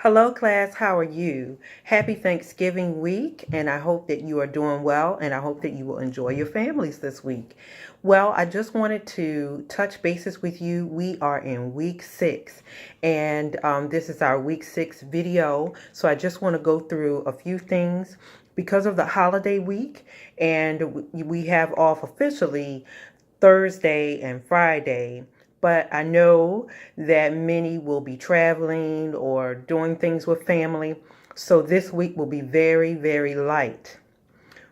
Hello, class. How are you? Happy Thanksgiving week, and I hope that you are doing well, and I hope that you will enjoy your families this week. Well, I just wanted to touch bases with you. We are in week 6, and this is our week 6 video. So I just want to go through a few things because of the holiday week, and we have off officially Thursday and Friday. But I know that many will be traveling or doing things with family. So this week will be very, very light.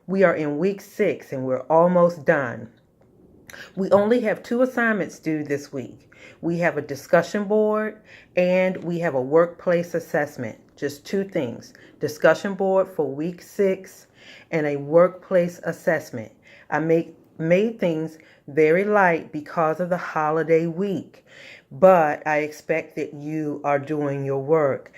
We are in week 6 and we're almost done. We only have 2 assignments due this week. We have a discussion board and we have a workplace assessment. Just 2 things. Discussion board for week 6 and a workplace assessment. I made things very light because of the holiday week, but I expect that you are doing your work.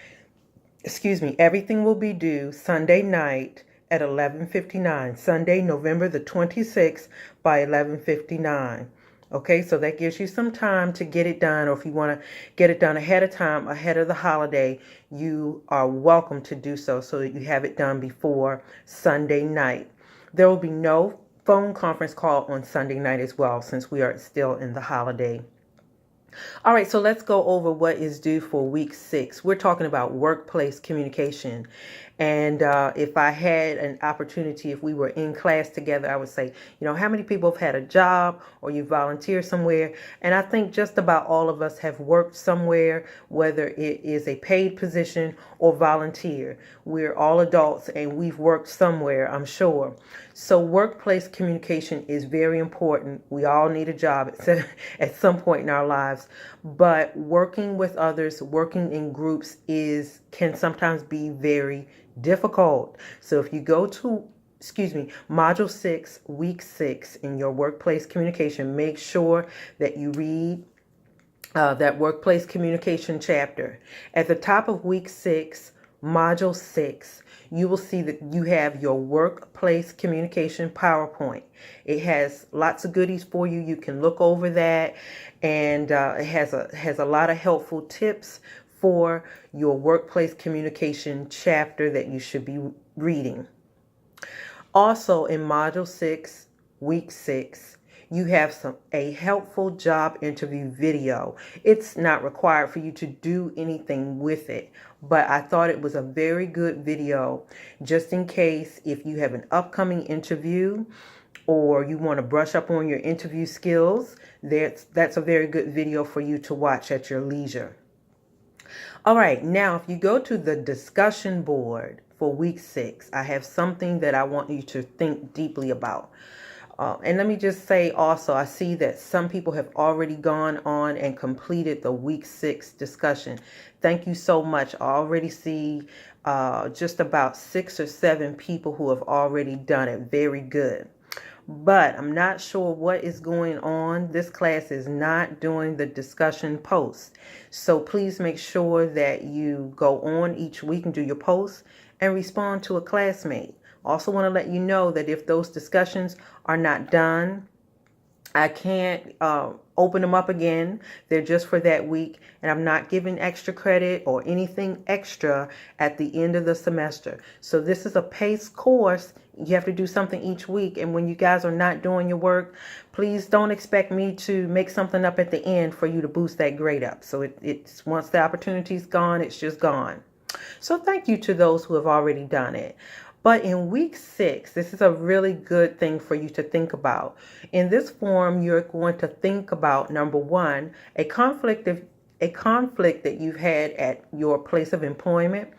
Everything will be due Sunday night at 11:59, Sunday, November the 26th by 11:59. Okay, so that gives you some time to get it done, or if you want to get it done ahead of time, ahead of the holiday, you are welcome to do so that you have it done before Sunday night. There will be no phone conference call on Sunday night as well, since we are still in the holiday. All right, so let's go over what is due for week 6. We're talking about workplace communication. And if I had an opportunity, if we were in class together, I would say, how many people have had a job or you volunteer somewhere? And I think just about all of us have worked somewhere, whether it is a paid position or volunteer. We're all adults and we've worked somewhere, I'm sure. So workplace communication is very important. We all need a job at some point in our lives, but working with others, working in groups can sometimes be very difficult. So if you go to Module 6, Week 6 in your workplace communication, make sure that you read that workplace communication chapter. At the top of Week 6, Module 6, you will see that you have your workplace communication PowerPoint. It has lots of goodies for you. You can look over that, and it has a lot of helpful tips for your workplace communication chapter that you should be reading. Also in Module 6, Week 6, you have a helpful job interview video. It's not required for you to do anything with it, but I thought it was a very good video just in case if you have an upcoming interview or you want to brush up on your interview skills. That's a very good video for you to watch at your leisure. All right, now if you go to the discussion board for week 6, I have something that I want you to think deeply about. And let me just say also, I see that some people have already gone on and completed the week 6 discussion. Thank you so much. I already see just about 6 or 7 people who have already done it. Very good. But I'm not sure what is going on. This class is not doing the discussion posts. So please make sure that you go on each week and do your posts and respond to a classmate. Also want to let you know that if those discussions are not done, I can't open them up again. They're just for that week, and I'm not giving extra credit or anything extra at the end of the semester. So this is a paced course. You have to do something each week, and when you guys are not doing your work, please don't expect me to make something up at the end for you to boost that grade up. So it's once the opportunity's gone, it's just gone. So thank you to those who have already done it. But in week 6, this is a really good thing for you to think about. In this form, you're going to think about, number 1, a conflict that you've had at your place of employment.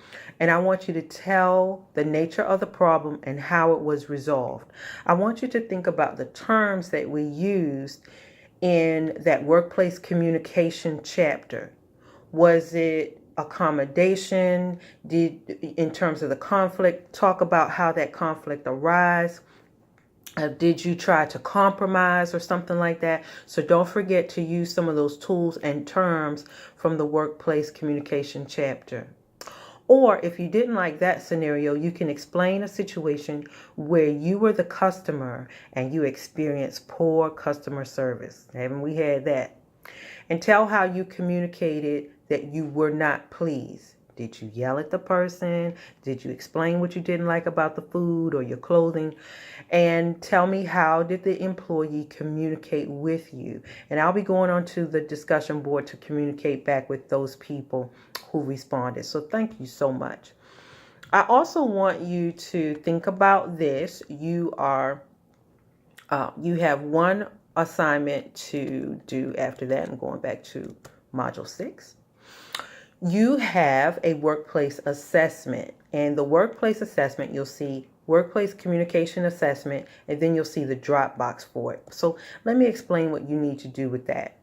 And I want you to tell the nature of the problem and how it was resolved. I want you to think about the terms that we used in that workplace communication chapter. Was it accommodation? In terms of the conflict, talk about how that conflict arose. Did you try to compromise or something like that? So don't forget to use some of those tools and terms from the workplace communication chapter. Or if you didn't like that scenario, you can explain a situation where you were the customer and you experienced poor customer service. Haven't we had that? And tell how you communicated that you were not pleased. Did you yell at the person? Did you explain what you didn't like about the food or your clothing? And tell me, how did the employee communicate with you? And I'll be going on to the discussion board to communicate back with those people who responded. So thank you so much. I also want you to think about this. You have one assignment to do after that. I'm going back to Module 6. You have a workplace assessment. And the workplace assessment, you'll see workplace communication assessment, and then you'll see the Dropbox for it. So let me explain what you need to do with that.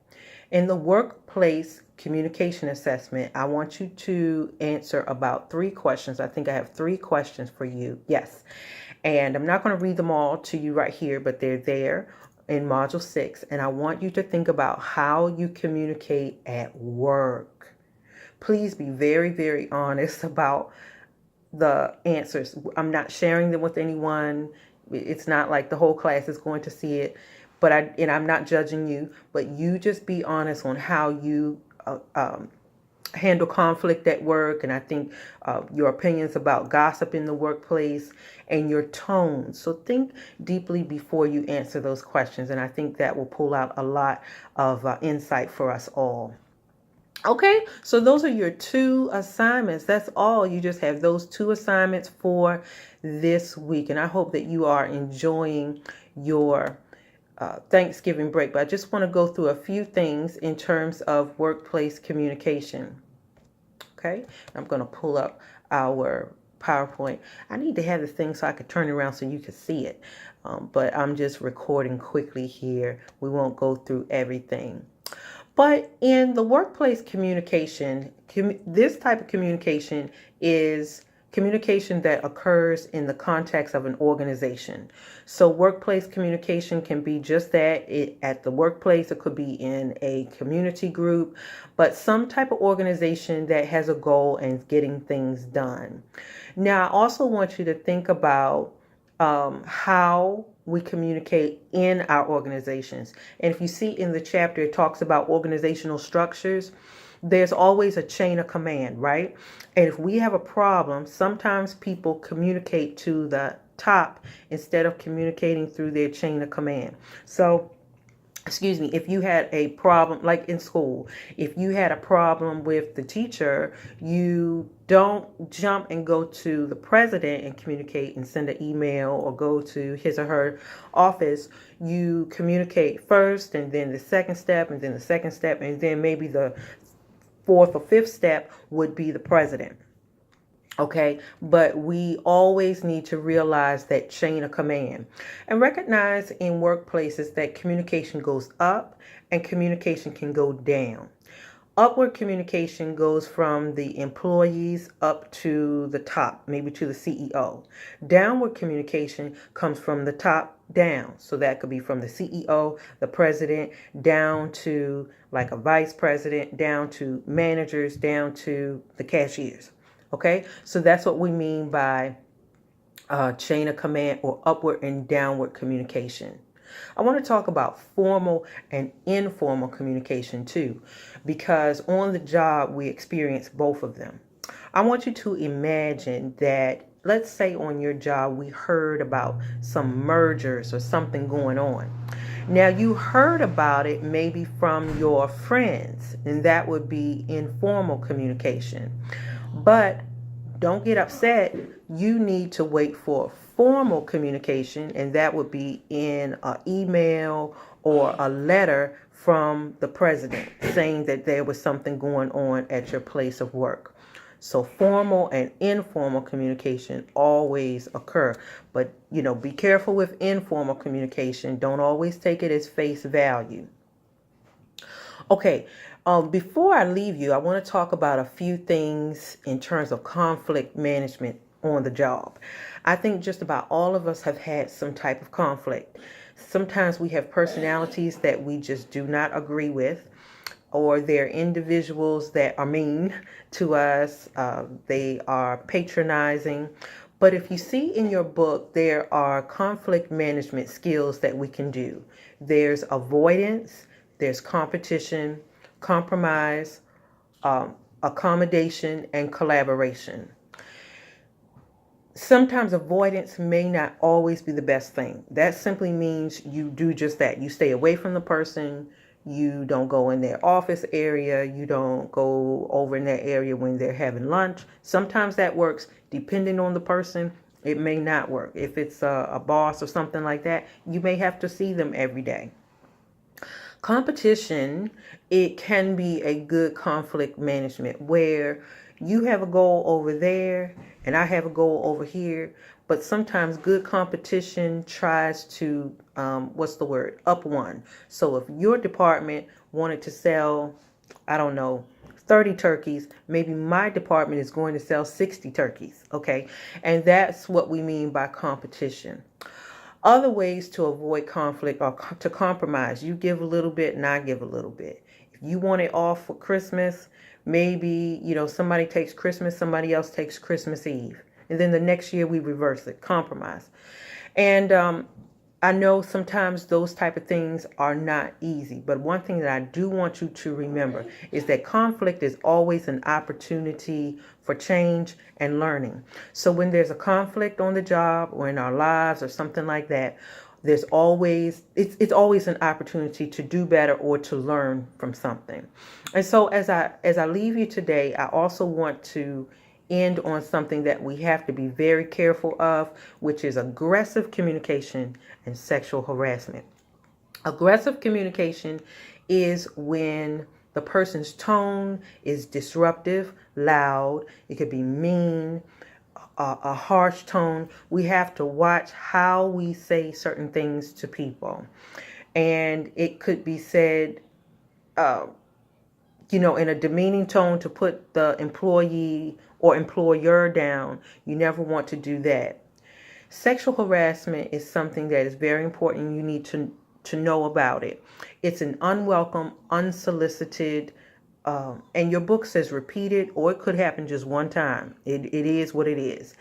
In the workplace communication assessment, I want you to answer about 3 questions. I think I have 3 questions for you. Yes. And I'm not going to read them all to you right here, but they're there in Module 6. And I want you to think about how you communicate at work. Please be very, very honest about the answers. I'm not sharing them with anyone. It's not like the whole class is going to see it, but I'm not judging you, but you just be honest on how you handle conflict at work. And I think your opinions about gossip in the workplace and your tone. So think deeply before you answer those questions. And I think that will pull out a lot of insight for us all. Okay, so those are your 2 assignments. That's all. You just have those 2 assignments for this week. And I hope that you are enjoying your Thanksgiving break. But I just want to go through a few things in terms of workplace communication. Okay, I'm going to pull up our PowerPoint. I need to have this thing so I could turn it around so you can see it. But I'm just recording quickly here. We won't go through everything. But in the workplace communication, this type of communication is communication that occurs in the context of an organization. So workplace communication can be just that. At the workplace, it could be in a community group, but some type of organization that has a goal and getting things done. Now, I also want you to think about how we communicate in our organizations. And if you see in the chapter, it talks about organizational structures. There's always a chain of command, right? And if we have a problem, sometimes people communicate to the top instead of communicating through their chain of command. So if you had a problem, like in school, if you had a problem with the teacher, you don't jump and go to the president and communicate and send an email or go to his or her office. You communicate first, and then the second step, and then the second step, and then maybe the 4th or 5th step would be the president. Okay, but we always need to realize that chain of command and recognize in workplaces that communication goes up and communication can go down. Upward communication goes from the employees up to the top, maybe to the CEO. Downward communication comes from the top down. So that could be from the CEO, the president, down to like a vice president, down to managers, down to the cashiers. Okay, so that's what we mean by chain of command or upward and downward communication. I want to talk about formal and informal communication too, because on the job we experience both of them. I want you to imagine that, let's say on your job we heard about some mergers or something going on. Now you heard about it maybe from your friends, and that would be informal communication. But don't get upset. You need to wait for formal communication, and that would be in an email or a letter from the president saying that there was something going on at your place of work. So formal and informal communication always occur. But, be careful with informal communication. Don't always take it as face value. Okay. Before I leave you, I want to talk about a few things in terms of conflict management on the job. I think just about all of us have had some type of conflict. Sometimes we have personalities that we just do not agree with, or they're individuals that are mean to us. They are patronizing. But if you see in your book, there are conflict management skills that we can do. There's avoidance, there's competition, compromise, accommodation, and collaboration. Sometimes avoidance may not always be the best thing. That simply means you do just that. You stay away from the person. You don't go in their office area. You don't go over in that area when they're having lunch. Sometimes that works. Depending on the person, it may not work. If it's a boss or something like that, you may have to see them every day. Competition, it can be a good conflict management where you have a goal over there and I have a goal over here, but sometimes good competition tries to, up one. So if your department wanted to sell, I don't know, 30 turkeys, maybe my department is going to sell 60 turkeys, okay? And that's what we mean by competition. Other ways to avoid conflict or to compromise. You give a little bit and I give a little bit. If you want it off for Christmas, maybe, somebody takes Christmas, somebody else takes Christmas Eve. And then the next year we reverse it, compromise. And I know sometimes those type of things are not easy, but one thing that I do want you to remember is that conflict is always an opportunity for change and learning. So when there's a conflict on the job or in our lives or something like that, there's always, it's always an opportunity to do better or to learn from something. And so as I leave you today, I also want to end on something that we have to be very careful of, which is aggressive communication and sexual harassment. Aggressive communication is when the person's tone is disruptive, loud, it could be mean, a harsh tone. We have to watch how we say certain things to people. And it could be said, in a demeaning tone to put the employee or employer down. You never want to do that. Sexual harassment is something that is very important. You need to know about it. It's an unwelcome, unsolicited, and your book says repeated, or it could happen just one time. It is what it is.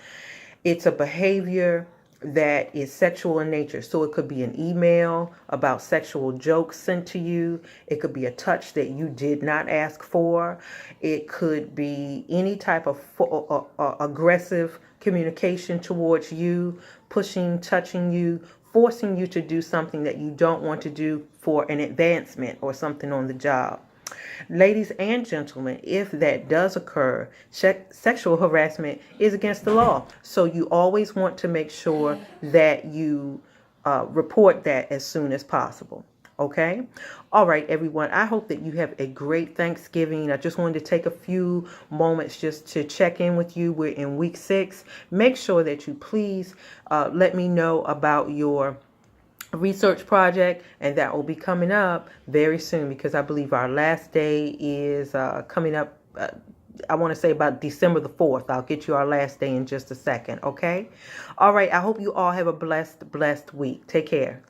It's a behavior that is sexual in nature. So it could be an email about sexual jokes sent to you. It could be a touch that you did not ask for. It could be any type of aggressive communication towards you, pushing, touching you, forcing you to do something that you don't want to do for an advancement or something on the job. Ladies and gentlemen, if that does occur, sexual harassment is against the law. So you always want to make sure that you report that as soon as possible. Okay? All right, everyone. I hope that you have a great Thanksgiving. I just wanted to take a few moments just to check in with you. We're in week 6. Make sure that you please let me know about your research project, and that will be coming up very soon because I believe our last day is coming up. I want to say about December the 4th. I'll get you our last day in just a second. Okay. All right. I hope you all have a blessed week. Take care.